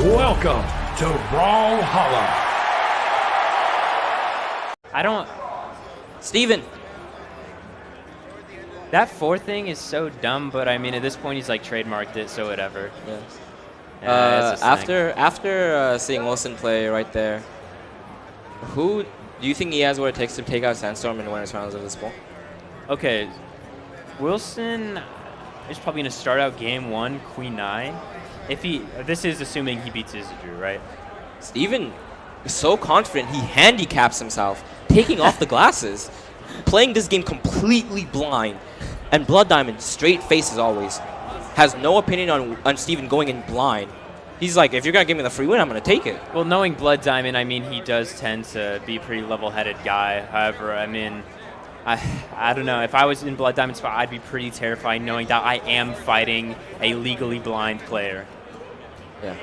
Welcome to Brawlhalla. I don't... Steven. That 4 thing is so dumb, but I mean, at this point, he's like trademarked it, so whatever. Yeah. After seeing Wilson play right there, who do you think he has what it takes to take out Sandstorm in the winners finals of this bowl? Okay, Wilson is probably going to start out game 1, Queen 9. This is assuming he beats Isidru, right? Steven is so confident he handicaps himself, taking off the glasses, playing this game completely blind, and Blood Diamond, straight face as always, has no opinion on Steven going in blind. He's like, if you're going to give me the free win, I'm going to take it. Well, knowing Blood Diamond, I mean, he does tend to be a pretty level-headed guy. However, I mean, I don't know. If I was in Blood Diamond's spot, I'd be pretty terrified knowing that I am fighting a legally blind player. Yeah.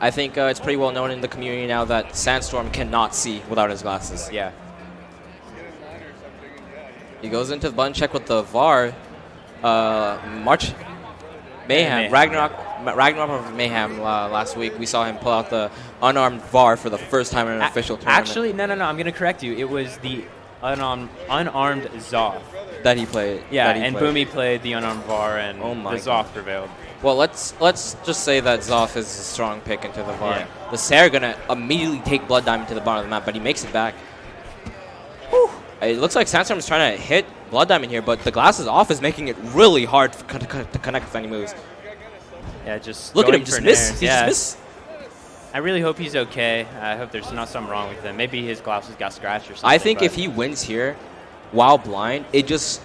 I think it's pretty well known in the community now that Sandstorm cannot see without his glasses. Yeah. He goes into the button check with the VAR. March Mayhem. Ragnarok of Mayhem last week. We saw him pull out the unarmed VAR for the first time in an official tournament. Actually, no. I'm going to correct you. It was the unarmed Zoth. That he played. Yeah, and Boomy played the unarmed VAR, and the Zoth prevailed. Well, let's just say that Zoth is a strong pick into the VAR. Yeah. The Sarah going to immediately take Blood Diamond to the bottom of the map, but he makes it back. Whew. It looks like Sandstorm is trying to hit Blood Diamond here, but the glasses off is making it really hard to connect with any moves. Yeah, just look at him, just miss. He just miss. I really hope he's okay. I hope there's not something wrong with him. Maybe his glasses got scratched or something. I think if he wins here while blind, it just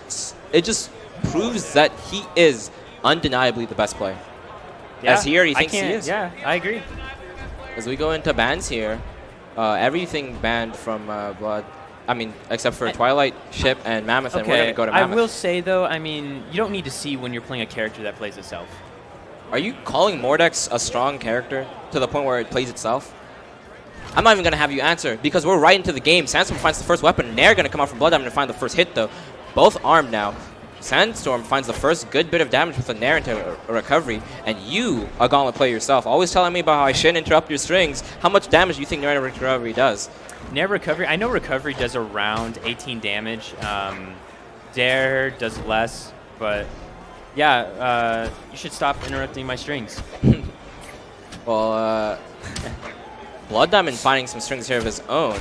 proves that he is undeniably the best player. Yeah, As here, he thinks he is. Yeah, I agree. As we go into bans here, everything banned from Blood. I mean, except for Twilight, Ship, and Mammoth, and we're going to go to Mammoth. I will say, though, I mean, you don't need to see when you're playing a character that plays itself. Are you calling Mordex a strong character to the point where it plays itself? I'm not even going to have you answer because we're right into the game. Sandstorm finds the first weapon. Nair going to come out from Blood Diamond and find the first hit, though. Both armed now. Sandstorm finds the first good bit of damage with a Nair into a recovery, and you, a Gauntlet player yourself, always telling me about how I shouldn't interrupt your strings. How much damage do you think Nair into recovery does? Nair recovery, I know recovery does around 18 damage. Dare does less, but yeah, you should stop interrupting my strings. Well, Blood Diamond finding some strings here of his own,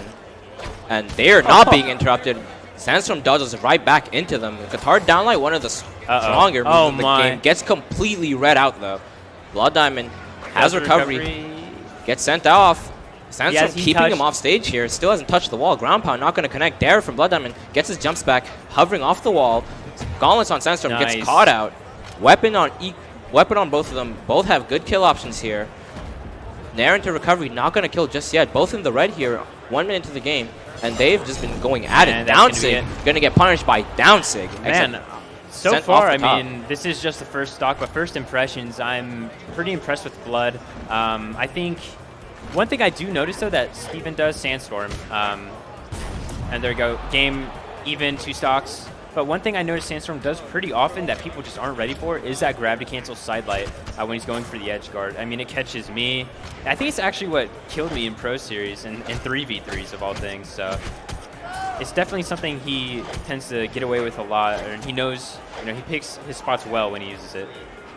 and they are not being interrupted. Sandstorm dodges right back into them. Guitar Downlight, one of the stronger moves in the game, gets completely read out though. Blood Diamond has recovery, gets sent off. Sandstorm keeping him off stage here. Still hasn't touched the wall. Ground pound not going to connect. Dare from Blood Diamond gets his jumps back, hovering off the wall. Gauntlets on Sandstorm gets caught out. Weapon on both of them. Both have good kill options here. Nair into recovery, not going to kill just yet. Both in the red here, 1 minute into the game, and they've just been going at it. Downsig going to get punished by Downsig. Man, so far, I mean, this is just the first stock, but first impressions, I'm pretty impressed with Blood. I think one thing I do notice, though, that Steven does, Sandstorm, and there we go, game even, 2 stocks. But one thing I noticed Sandstorm does pretty often that people just aren't ready for is that gravity cancel sidelight when he's going for the edge guard. I mean, it catches me. I think it's actually what killed me in Pro Series and 3v3s of all things. So it's definitely something he tends to get away with a lot, and he knows, he picks his spots well when he uses it.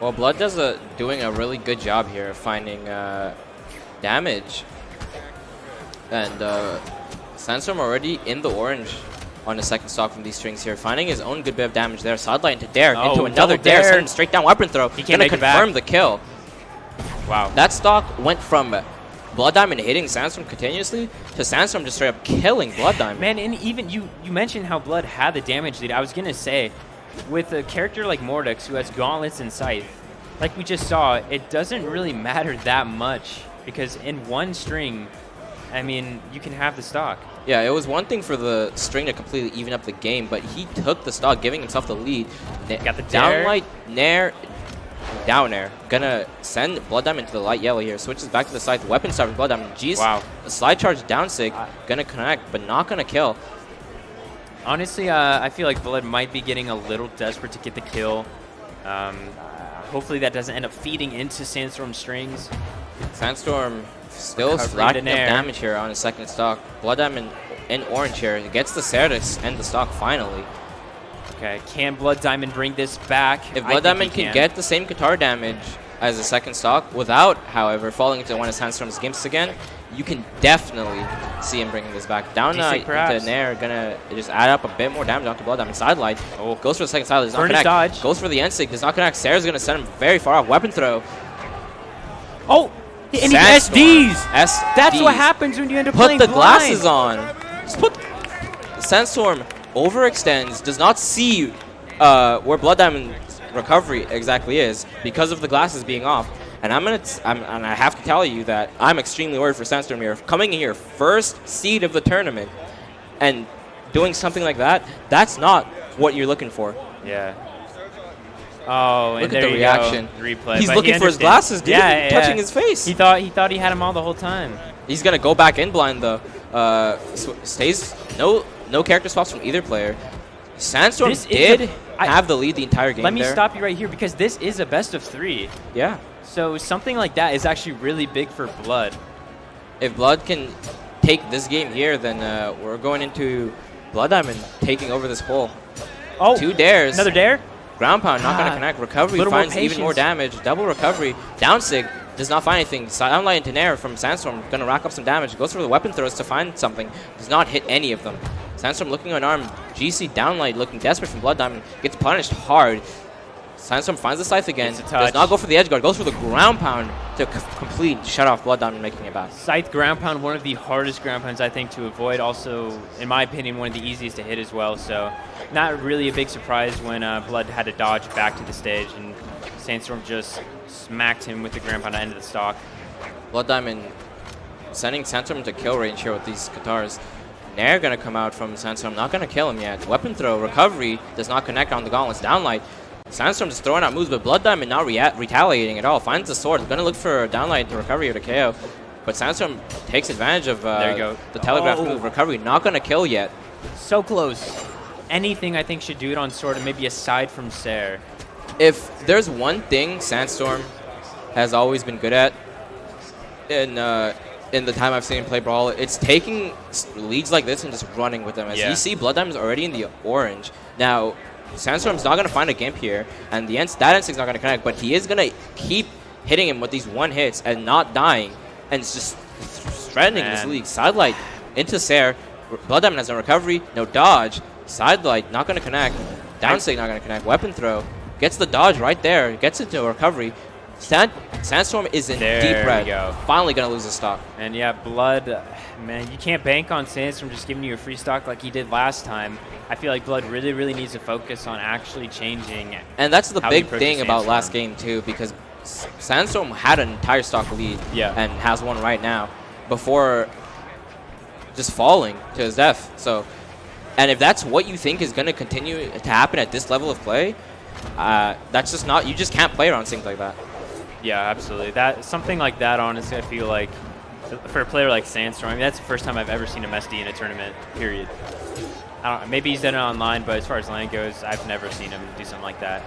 Well, Blood does doing a really good job here of finding damage, and Sandstorm already in the orange on the second stock from these strings here, finding his own good bit of damage there. Sidelight into Dare, into another Dare, sending straight down weapon throw. He can't confirm the kill. Wow. That stock went from Blood Diamond hitting Sandstorm continuously to Sandstorm just straight up killing Blood Diamond. Man, and even you mentioned how Blood had the damage lead. I was going to say, with a character like Mordex who has Gauntlets and Scythe, like we just saw, it doesn't really matter that much because in one string, I mean, you can have the stock. Yeah, it was one thing for the string to completely even up the game, but he took the stock, giving himself the lead. Got the Downlight, Nair, down air. Gonna send Blood Diamond to the light yellow here. Switches back to the side. Weapon start from Blood Diamond. G's a slide charge down sig. Gonna connect, but not gonna kill. Honestly, I feel like Blood might be getting a little desperate to get the kill. Hopefully that doesn't end up feeding into Sandstorm strings. Sandstorm still Recovery racking to up Nair. damage here on his second stock. Blood Diamond in orange here. He gets the Sarah to end the stock finally. Okay, can Blood Diamond bring this back? If I Blood think Diamond he can get the same guitar damage as the second stock without, however, falling into one of Sandstorm's gimps again, you can definitely see him bringing this back. Down into Nair, gonna just add up a bit more damage onto Blood Diamond. Sidelight. Oh, goes for the second sidelight. Does not connect. Dodge. Goes for the N-Sig. Does not connect. Sarah's gonna send him very far off. Weapon throw. Oh! And he Sandstorm. SDs! That's what happens when you end up Put playing the blind. glasses on. Just put Sandstorm overextends, does not see where Blood Diamond's recovery exactly is because of the glasses being off. And and I have to tell you that I'm extremely worried for Sandstorm here. Coming in here, first seed of the tournament, and doing something like that, that's not what you're looking for. Yeah. Oh, and Look at there the you reaction. go. Replay. He's but looking he for his glasses, dude. Yeah, Touching his face. He thought he had him all the whole time. He's gonna go back in blind though. Stays no character swaps from either player. Sandstorm did have the lead the entire game. Let me stop you right here because this is a best of 3. Yeah. So something like that is actually really big for Blood. If Blood can take this game here, then we're going into Blood Diamond taking over this hole. Oh, 2 dares. Another dare? Ground pound, not going to connect. Recovery finds even more damage. Double recovery. Down sig does not find anything. Downlight into Nair from Sandstorm. Going to rack up some damage. Goes for the weapon throws to find something. Does not hit any of them. Sandstorm looking unarmed. GC Downlight looking desperate from Blood Diamond. Gets punished hard. Sandstorm finds the Scythe again. Does not go for the edge guard. Goes for the ground pound to complete shut off Blood Diamond, making it back. Scythe ground pound, one of the hardest ground pounds I think to avoid. Also, in my opinion, one of the easiest to hit as well. So, not really a big surprise when Blood had to dodge back to the stage, and Sandstorm just smacked him with the ground pound at the end of the stock. Blood Diamond sending Sandstorm into kill range here with these guitars. Nair gonna come out from Sandstorm, not gonna kill him yet. Weapon throw, recovery, does not connect on the gauntlets. Downlight. Sandstorm just throwing out moves, but Blood Diamond not retaliating at all. Finds the sword, gonna look for Downlight to recovery or to KO. But Sandstorm takes advantage of there you go. the telegraph move. Recovery, not gonna kill yet. So close. Anything I think should do it on sword, and maybe aside from Ser. If there's one thing Sandstorm has always been good at in the time I've seen him play Brawl, it's taking leads like this and just running with them. As you see, Blood Diamond's already in the orange. Now, Sandstorm's not going to find a gimp here, and that N-Sig's not going to connect, but he is going to keep hitting him with these one hits and not dying, and it's just threatening this league. Sidelight into Ser. Blood Diamond has no recovery, no dodge. Sidelight not going to connect. Downsig not going to connect. Weapon throw. Gets the dodge right there. Gets into a recovery. Sandstorm is in deep red. Finally going to lose the stock. And yeah, Blood, man, you can't bank on Sandstorm just giving you a free stock like he did last time. I feel like Blood really, really needs to focus on actually changing. And that's the big thing about last game, too, because Sandstorm had an entire stock lead and has one right now before just falling to his death. So, and if that's what you think is going to continue to happen at this level of play, that's just not, you just can't play around things like that. Yeah, absolutely. Something like that, honestly, I feel like for a player like Sandstorm, I mean, that's the first time I've ever seen him SD in a tournament, period. I don't know, maybe he's done it online, but as far as LAN goes, I've never seen him do something like that.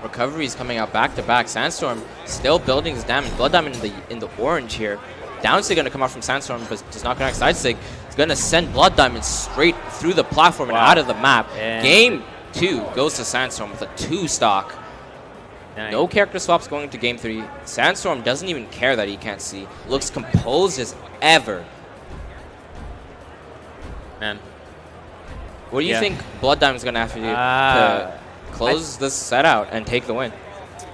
Recoveries coming out back-to-back. Sandstorm still building his damage. Blood Diamond in the orange here. Downsig going to come out from Sandstorm, but does not connect. Sidesig is going to send Blood Diamond straight through the platform and out of the map. And game 2 goes to Sandstorm with a 2 stock. Nice. No character swaps going into game 3. Sandstorm doesn't even care that he can't see. Looks composed as ever. Man. What do you think Blood Diamond's going to have to do to close this set out and take the win?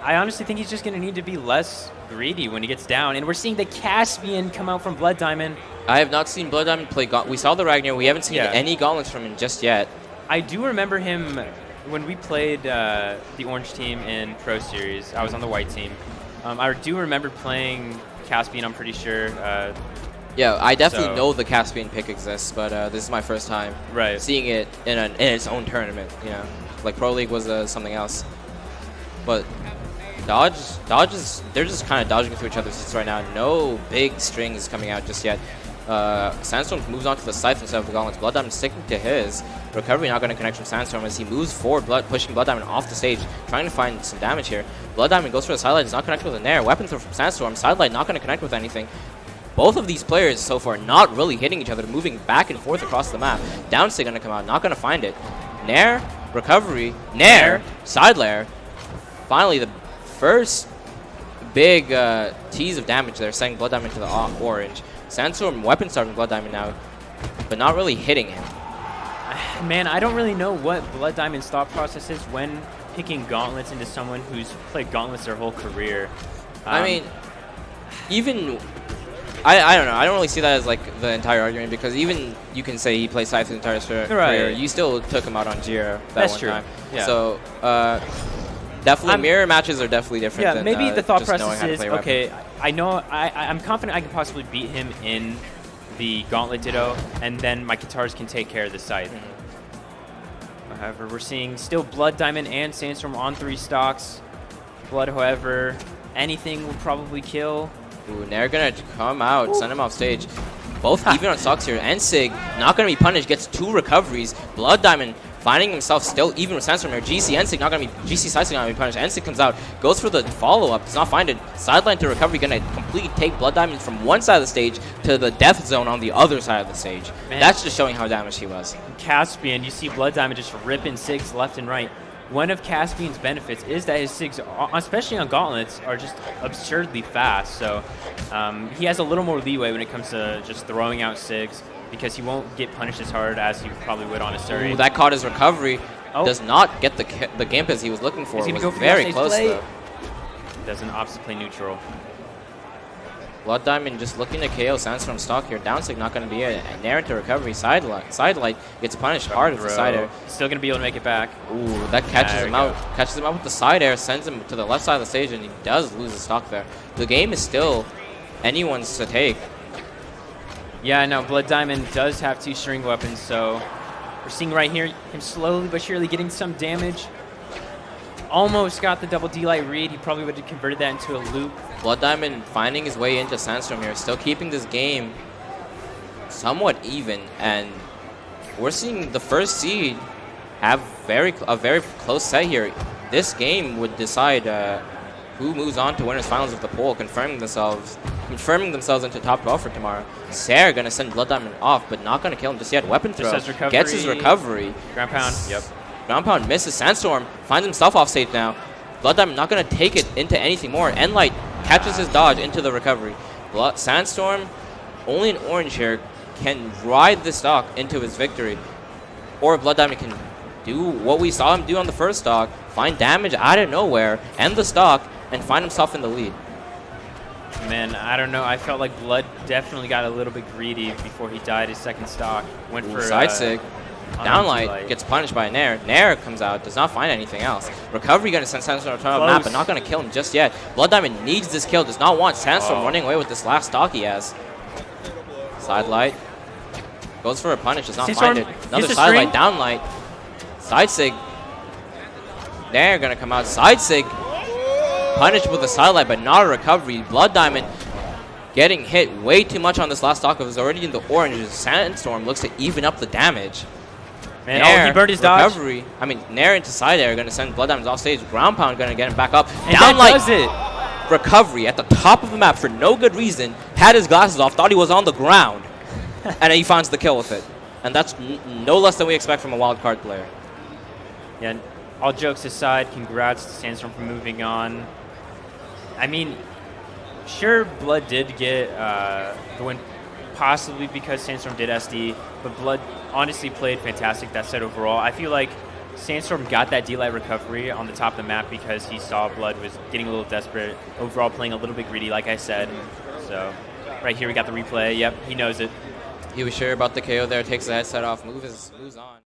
I honestly think he's just going to need to be less greedy when he gets down. And we're seeing the Caspian come out from Blood Diamond. I have not seen Blood Diamond play Gauntlet. We saw the Ragnar. We haven't seen any Gauntlets from him just yet. I do remember him when we played the Orange team in Pro Series. I was on the White team. I do remember playing Caspian, I'm pretty sure. Yeah, I definitely know the Caspian pick exists, but this is my first time seeing it in its own tournament. You know, like Pro League was something else. But dodges, they're just kind of dodging through each other's hits right now. No big strings coming out just yet. Sandstorm moves on to the Scythe instead of the Gauntlets. Blood Diamond sticking to his. Recovery not going to connect from Sandstorm as he moves forward, pushing Blood Diamond off the stage, trying to find some damage here. Blood Diamond goes for the sidelight, does not connect with an air. Weapon throw from Sandstorm, sidelight not going to connect with anything. Both of these players so far not really hitting each other, moving back and forth across the map. Downstig going to come out, not going to find it. Nair, recovery, Nair, side layer. Finally, the first big tease of damage there, sending Blood Diamond to the orange. Sandstorm weapon starting Blood Diamond now, but not really hitting him. Man, I don't really know what Blood Diamond's thought process is when picking Gauntlets into someone who's played Gauntlets their whole career. I mean, even... I don't know. I don't really see that as like the entire argument because even you can say he played Scythe his entire career. You still took him out on Jira that one time. Yeah. So definitely mirror matches are definitely different. Yeah, than, maybe the thought just process is okay. I know I'm confident I can possibly beat him in the Gauntlet Ditto, and then my guitars can take care of the Scythe. However, we're seeing still Blood Diamond and Sandstorm on 3 stocks. Blood, however, anything will probably kill. Ooh, Nair gonna come out, send him off stage. Both even on stocks here. Ensig not gonna be punished, gets 2 recoveries. Blood Diamond finding himself still even with Sandstorm here. GC Ensig not gonna be Scythe not gonna be punished. Ensig comes out, goes for the follow-up, does not find it. Sideline to recovery, gonna completely take Blood Diamond from one side of the stage to the death zone on the other side of the stage. Man. That's just showing how damaged he was. Caspian, you see Blood Diamond just ripping SIGs left and right. One of Caspian's benefits is that his SIGs, especially on Gauntlets, are just absurdly fast. So he has a little more leeway when it comes to just throwing out SIGs because he won't get punished as hard as he probably would on a Surrey. Ooh, that caught his recovery. Does not get the gimp as he was looking for. It was very close though. Does an opposite play neutral. Blood Diamond just looking to KO Sandstorm stock here. Downsig not going to be it. Nair into recovery. Sidelight gets punished hard with the side air. Still going to be able to make it back. Ooh, that catches him out. Catches him out with the side air. Sends him to the left side of the stage, and he does lose the stock there. The game is still anyone's to take. Yeah, no, Blood Diamond does have 2 string weapons, so we're seeing right here him slowly but surely getting some damage. Almost got the double D-Light read. He probably would have converted that into a loop. Blood Diamond finding his way into Sandstorm here, still keeping this game somewhat even, and we're seeing the first seed have a very close set here. This game would decide who moves on to winners finals of the poll, confirming themselves into top 12 for tomorrow. Sarah gonna send Blood Diamond off, but not gonna kill him just yet. Weapon throw, gets his recovery. Ground pound, yep. Ground pound misses. Sandstorm finds himself off stage now. Blood Diamond not going to take it into anything more. Enlight catches his dodge into the recovery. Sandstorm, only an orange here, can ride the stock into his victory. Or Blood Diamond can do what we saw him do on the first stock, find damage out of nowhere, end the stock, and find himself in the lead. Man, I don't know. I felt like Blood definitely got a little bit greedy before he died his second stock. Went for side sig. Downlight gets punished by Nair. Nair comes out, does not find anything else. Recovery going to send Sandstorm to the map, but not going to kill him just yet. Blood Diamond needs this kill, does not want Sandstorm running away with this last stock he has. Sidelight. Goes for a punish, does not find it. Another sidelight, downlight. Side sig. Nair going to come out. Side sig. Punished with a sidelight, but not a recovery. Blood Diamond getting hit way too much on this last stock. It was already in the orange. Sandstorm looks to even up the damage. Man, Nair, he burned his dodge. Recovery. I mean, Nair into side air, going to send Blood Diamonds off stage. Ground pound going to get him back up. And that does it. Recovery at the top of the map for no good reason. Had his glasses off, thought he was on the ground. And he finds the kill with it. And that's no less than we expect from a wild card player. Yeah, all jokes aside, congrats to Sandstorm for moving on. I mean, sure, Blood did get the win, possibly because Sandstorm did SD, but Blood honestly played fantastic that set overall. I feel like Sandstorm got that D-Light recovery on the top of the map because he saw Blood was getting a little desperate, overall playing a little bit greedy, like I said. So right here we got the replay. Yep, he knows it. He was sure about the KO there, takes the headset off, moves on.